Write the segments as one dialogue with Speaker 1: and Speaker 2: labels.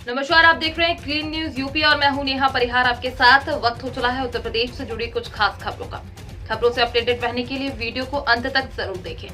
Speaker 1: नमस्कार, आप देख रहे हैं क्लीन न्यूज यूपी और मैं हूं नेहा परिहार आपके साथ। वक्त हो चला है उत्तर प्रदेश से जुड़ी कुछ खास खबरों का। खबरों से अपडेटेड रहने के लिए वीडियो को अंत तक जरूर देखें।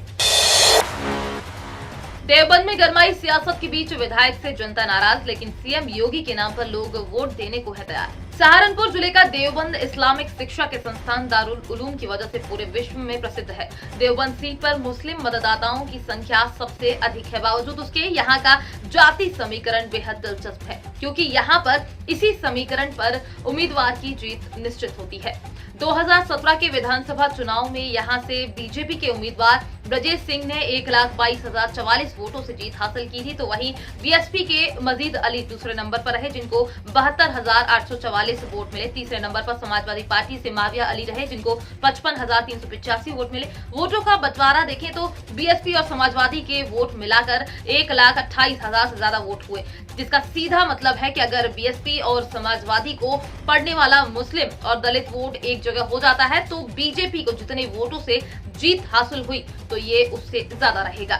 Speaker 1: देवबंद में गरमाई सियासत के बीच विधायक से जनता नाराज, लेकिन सीएम योगी के नाम पर लोग वोट देने को है तैयार। सहारनपुर जिले का देवबंद इस्लामिक शिक्षा के संस्थान दारुल उलूम की वजह से पूरे विश्व में प्रसिद्ध है। देवबंद सीट पर मुस्लिम मतदाताओं की संख्या सबसे अधिक है। बावजूद उसके यहाँ का जाति समीकरण बेहद दिलचस्प है, क्योंकि यहाँ पर इसी समीकरण पर उम्मीदवार की जीत निश्चित होती है। 2017 के विधानसभा चुनाव में यहाँ से बीजेपी के उम्मीदवार ब्रजेश सिंह ने 1,22,044 वोटों से जीत हासिल की थी, तो वहीं बीएसपी के मजीद अली दूसरे नंबर पर रहे, जिनको 72,844 वोट मिले। तीसरे नंबर पर समाजवादी पार्टी से माविया अली रहे, जिनको 55,385 वोट मिले। वोटों का बंटवारा देखें तो बीएसपी और समाजवादी के वोट मिलाकर 1,28,000 से ज्यादा वोट हुए, जिसका सीधा मतलब है कि अगर बीएसपी और समाजवादी को पढ़ने वाला मुस्लिम और दलित वोट एक जगह हो जाता है, तो बीजेपी को जितने वोटों से जीत हासिल हुई तो ये उससे ज्यादा रहेगा।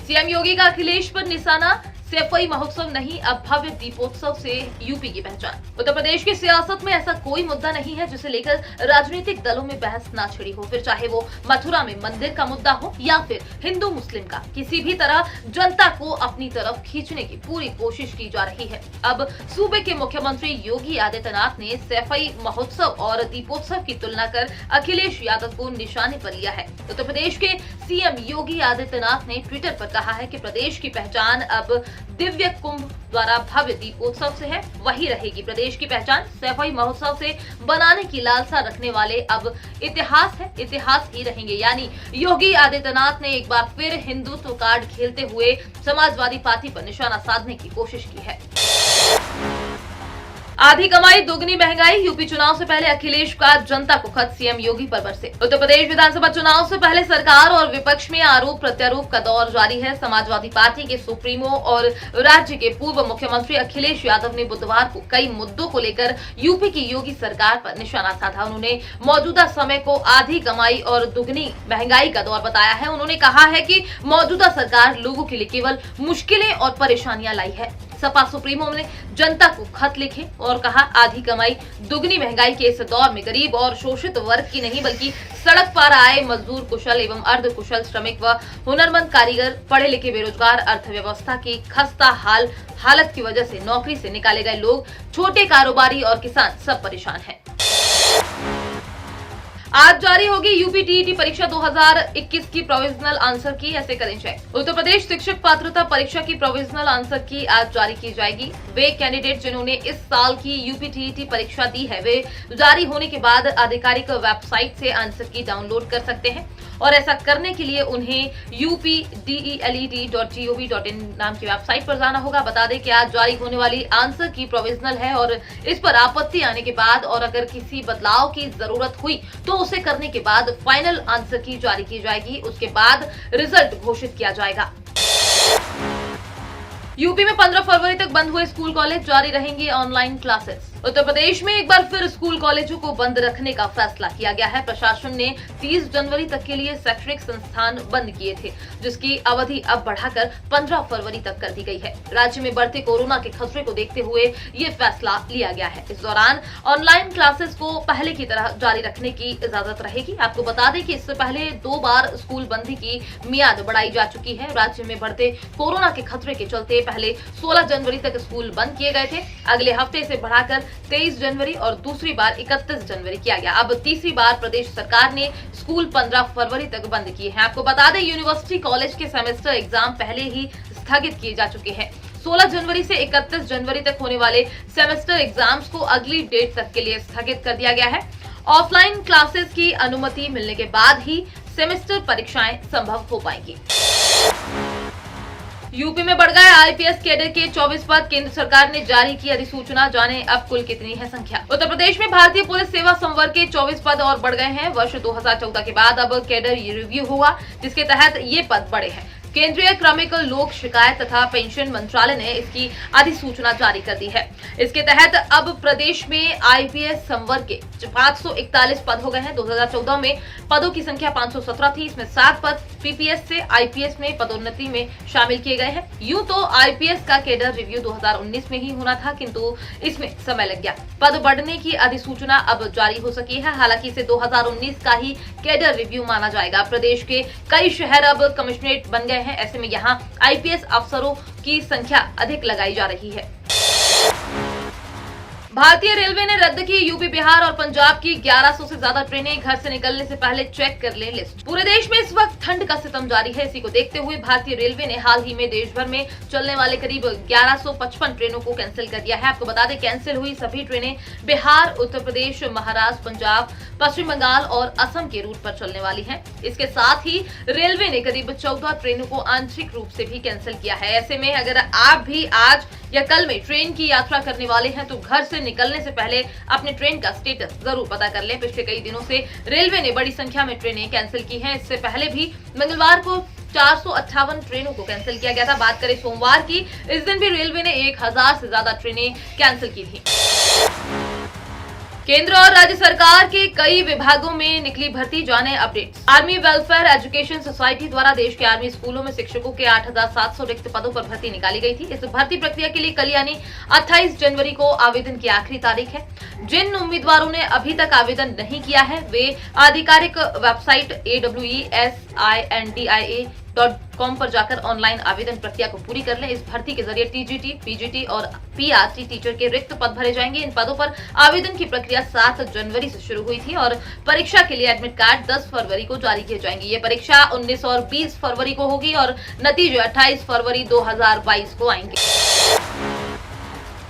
Speaker 1: सीएम योगी का अखिलेश पर निशाना, सैफई महोत्सव नहीं, अब भव्य दीपोत्सव से यूपी की पहचान। उत्तर प्रदेश की सियासत में ऐसा कोई मुद्दा नहीं है जिसे लेकर राजनीतिक दलों में बहस ना छिड़ी हो, फिर चाहे वो मथुरा में मंदिर का मुद्दा हो या फिर हिंदू मुस्लिम का। किसी भी तरह जनता को अपनी तरफ खींचने की पूरी कोशिश की जा रही है। अब सूबे के मुख्यमंत्री योगी आदित्यनाथ ने सैफई महोत्सव और दीपोत्सव की तुलना कर अखिलेश यादव को निशाने पर लिया है। उत्तर प्रदेश के सीएम योगी आदित्यनाथ ने ट्विटर पर कहा है कि प्रदेश की पहचान अब दिव्य कुंभ द्वारा भव्य दीपोत्सव से है, वही रहेगी। प्रदेश की पहचान सैफई महोत्सव से बनाने की लालसा रखने वाले अब इतिहास है, इतिहास ही रहेंगे। यानी योगी आदित्यनाथ ने एक बार फिर हिंदुत्व कार्ड खेलते हुए समाजवादी पार्टी पर निशाना साधने की कोशिश की है। आधी कमाई दोगुनी महंगाई, यूपी चुनाव से पहले अखिलेश का जनता को खत, सीएम योगी पर बरसे। उत्तर प्रदेश विधानसभा चुनाव से पहले सरकार और विपक्ष में आरोप प्रत्यारोप का दौर जारी है। समाजवादी पार्टी के सुप्रीमो और राज्य के पूर्व मुख्यमंत्री अखिलेश यादव ने बुधवार को कई मुद्दों को लेकर यूपी की योगी सरकार पर निशाना साधा। उन्होंने मौजूदा समय को आधी कमाई और दुगनी महंगाई का दौर बताया है। उन्होंने कहा है कि मौजूदा सरकार लोगों के लिए केवल मुश्किलें और परेशानियां लाई है। सपा सुप्रीमो ने जनता को खत लिखे और कहा, आधी कमाई दुगनी महंगाई के इस दौर में गरीब और शोषित वर्ग की नहीं बल्कि सड़क पर आए मजदूर, कुशल एवं अर्ध कुशल श्रमिक व हुनरमंद कारीगर, पढ़े लिखे बेरोजगार, अर्थव्यवस्था की खस्ता हालत की वजह से नौकरी से निकाले गए लोग, छोटे कारोबारी और किसान सब परेशान हैं। आज जारी होगी यूपी टीईटी परीक्षा 2021 की प्रोविजनल आंसर की, ऐसे करें चेक। उत्तर प्रदेश शिक्षक पात्रता परीक्षा की प्रोविजनल आंसर की आज जारी की जाएगी। वे कैंडिडेट जिन्होंने इस साल की यूपी टीईटी परीक्षा दी है, वे जारी होने के बाद आधिकारिक वेबसाइट से आंसर की डाउनलोड कर सकते हैं और ऐसा करने के लिए उन्हें updeled.gov.in नाम की वेबसाइट पर जाना होगा। बता दें कि आज जारी होने वाली आंसर की प्रोविजनल है और इस पर आपत्ति आने के बाद और अगर किसी बदलाव की जरूरत हुई तो उसे करने के बाद फाइनल आंसर की जारी की जाएगी। उसके बाद रिजल्ट घोषित किया जाएगा। यूपी में 15 फरवरी तक बंद हुए स्कूल कॉलेज, जारी रहेंगे ऑनलाइन क्लासेस। उत्तर प्रदेश में एक बार फिर स्कूल कॉलेजों को बंद रखने का फैसला किया गया है। प्रशासन ने 30 जनवरी तक के लिए शैक्षणिक संस्थान बंद किए थे, जिसकी अवधि अब बढ़ाकर 15 फरवरी तक कर दी गई है। राज्य में बढ़ते कोरोना के खतरे को देखते हुए ये फैसला लिया गया है। इस दौरान ऑनलाइन क्लासेस को पहले की तरह जारी रखने की इजाजत रहेगी। आपको बता दें कि इससे पहले 2 बार स्कूल बंदी की मियाद बढ़ाई जा चुकी है। राज्य में बढ़ते कोरोना के खतरे के चलते पहले 16 जनवरी तक स्कूल बंद किए गए थे। अगले हफ्ते से बढ़ाकर 23 जनवरी और दूसरी बार 31 जनवरी किया गया। अब तीसरी बार प्रदेश सरकार ने स्कूल 15 फरवरी तक बंद किए हैं। आपको बता दें, यूनिवर्सिटी कॉलेज के सेमेस्टर एग्जाम पहले ही स्थगित किए जा चुके हैं। 16 जनवरी से 31 जनवरी तक होने वाले सेमेस्टर एग्जाम्स को अगली डेट तक के लिए स्थगित कर दिया गया है। ऑफलाइन क्लासेस की अनुमति मिलने के बाद ही सेमेस्टर परीक्षाएं संभव हो पाएंगी। यूपी में बढ़ गए आईपीएस कैडर के 24 पद, केंद्र सरकार ने जारी की अधिसूचना, जाने अब कुल कितनी है संख्या। उत्तर प्रदेश में भारतीय पुलिस सेवा संवर्ग के 24 पद और बढ़ गए हैं। वर्ष 2014 के बाद अब कैडर रिव्यू हुआ, जिसके तहत ये पद बढ़े हैं। केंद्रीय क्रमिक लोक शिकायत तथा पेंशन मंत्रालय ने इसकी अधिसूचना जारी कर दी है। इसके तहत अब प्रदेश में आईपीएस संवर्ग के 541 पद हो गए हैं। 2014 में पदों की संख्या 517 थी, इसमें 7 पद पीपीएस से आईपीएस में पदोन्नति में शामिल किए गए हैं। यूं तो आईपीएस का कैडर रिव्यू 2019 में ही होना था, किंतु इसमें समय लग गया। पद बढ़ने की अधिसूचना अब जारी हो सकी है। हालांकि इसे 2019 का ही कैडर रिव्यू माना जाएगा। प्रदेश के कई शहर अब कमिश्नरेट बन गए हैं, ऐसे में यहां आईपीएस अफसरों की संख्या अधिक लगाई जा रही है। भारतीय रेलवे ने रद्द की यूपी, बिहार और पंजाब की 1100 से ज्यादा ट्रेनें। घर से निकलने से पहले चेक कर लें लिस्ट। पूरे देश में इस वक्त ठंड का सितम जारी है। इसी को देखते हुए भारतीय रेलवे ने हाल ही में देश भर में चलने वाले करीब 1155 ट्रेनों को कैंसिल कर दिया है। आपको बता दें, कैंसिल हुई सभी ट्रेनें बिहार, उत्तर प्रदेश, महाराष्ट्र, पंजाब, पश्चिम बंगाल और असम के रूट पर चलने वाली है। इसके साथ ही रेलवे ने करीब 14 ट्रेनों को आंशिक रूप से भी कैंसिल किया है। ऐसे में अगर आप भी आज या कल में ट्रेन की यात्रा करने वाले हैं तो घर से निकलने से पहले अपने ट्रेन का स्टेटस जरूर पता कर लें। पिछले कई दिनों से रेलवे ने बड़ी संख्या में ट्रेनें कैंसिल की हैं। इससे पहले भी मंगलवार को 458 ट्रेनों को कैंसिल किया गया था। बात करें सोमवार की, इस दिन भी रेलवे ने 1000 से ज्यादा ट्रेनें कैंसिल की थी। केंद्र और राज्य सरकार के कई विभागों में निकली भर्ती, जाने updates. Army welfare education society द्वारा देश के आर्मी स्कूलों में शिक्षकों के 8700 रिक्त पदों पर भर्ती निकाली गई थी। इस भर्ती प्रक्रिया के लिए कल यानी 28 जनवरी को आवेदन की आखिरी तारीख है। जिन उम्मीदवारों ने अभी तक आवेदन नहीं किया है वे आधिकारिक वेबसाइट awesindIA.com पर जाकर ऑनलाइन आवेदन प्रक्रिया को पूरी कर लें। इस भर्ती के जरिए टीजीटी, पीजीटी और पीआरटी टीचर के रिक्त पद भरे जाएंगे। इन पदों पर आवेदन की प्रक्रिया 7 जनवरी से शुरू हुई थी और परीक्षा के लिए एडमिट कार्ड 10 फरवरी को जारी किए जाएंगे। ये परीक्षा 19 और 20 फरवरी को होगी और नतीजे 28 फरवरी 2022 को आएंगे।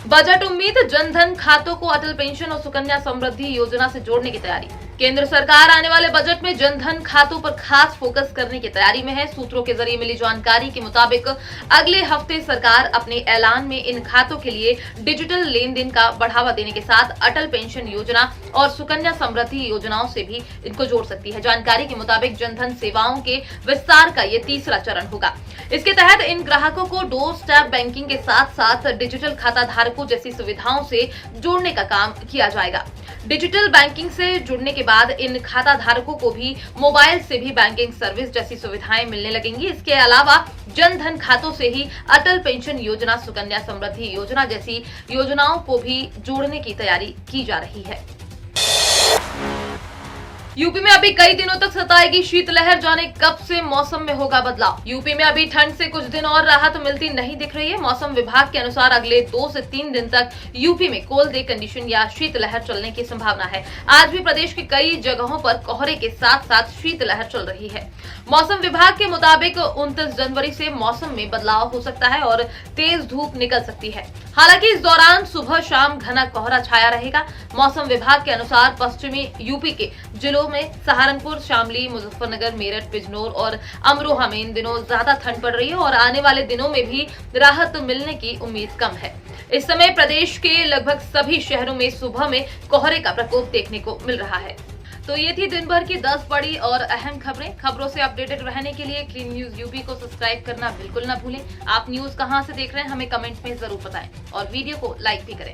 Speaker 1: बजट उम्मीद, जनधन खातों को अटल पेंशन और सुकन्या समृद्धि योजना से जोड़ने की तैयारी। केंद्र सरकार आने वाले बजट में जनधन खातों पर खास फोकस करने की तैयारी में है। सूत्रों के जरिए मिली जानकारी के मुताबिक अगले हफ्ते सरकार अपने ऐलान में इन खातों के लिए डिजिटल लेन देन का बढ़ावा देने के साथ अटल पेंशन योजना और सुकन्या समृद्धि योजनाओं से भी इनको जोड़ सकती है। जानकारी के मुताबिक जनधन सेवाओं के विस्तार का ये तीसरा चरण होगा। इसके तहत इन ग्राहकों को डोर स्टेप बैंकिंग के साथ साथ डिजिटल खाता धारकों जैसी सुविधाओं से जोड़ने का काम किया जाएगा। डिजिटल बैंकिंग से जुड़ने के बाद इन खाता धारकों को भी मोबाइल से भी बैंकिंग सर्विस जैसी सुविधाएं मिलने लगेंगी। इसके अलावा जनधन खातों से ही अटल पेंशन योजना, सुकन्या समृद्धि योजना जैसी योजनाओं को भी जोड़ने की तैयारी की जा रही है। यूपी में अभी कई दिनों तक सताएगी शीतलहर, जाने कब से मौसम में होगा बदलाव। यूपी में अभी ठंड से कुछ दिन और राहत मिलती नहीं दिख रही है। मौसम विभाग के अनुसार अगले 2 से 3 दिन तक यूपी में कोल्ड डे कंडीशन या शीतलहर चलने की संभावना है। आज भी प्रदेश के कई जगहों पर कोहरे के साथ साथ शीतलहर चल रही है। मौसम विभाग के मुताबिक 29 जनवरी से मौसम में बदलाव हो सकता है और तेज धूप निकल सकती है। हालांकि इस दौरान सुबह शाम घना कोहरा छाया रहेगा। मौसम विभाग के अनुसार पश्चिमी यूपी के जिलों में सहारनपुर, शामली, मुजफ्फरनगर, मेरठ, बिजनौर और अमरोहा में इन दिनों ज्यादा ठंड पड़ रही है और आने वाले दिनों में भी राहत मिलने की उम्मीद कम है। इस समय प्रदेश के लगभग सभी शहरों में सुबह में कोहरे का प्रकोप देखने को मिल रहा है। तो ये थी दिन भर की 10 बड़ी और अहम खबरें। खबरों से अपडेटेड रहने के लिए क्लीन न्यूज यूपी को सब्सक्राइब करना बिल्कुल ना भूलें। आप न्यूज कहां से देख रहे हैं हमें कमेंट में जरूर बताएं और वीडियो को लाइक भी करें।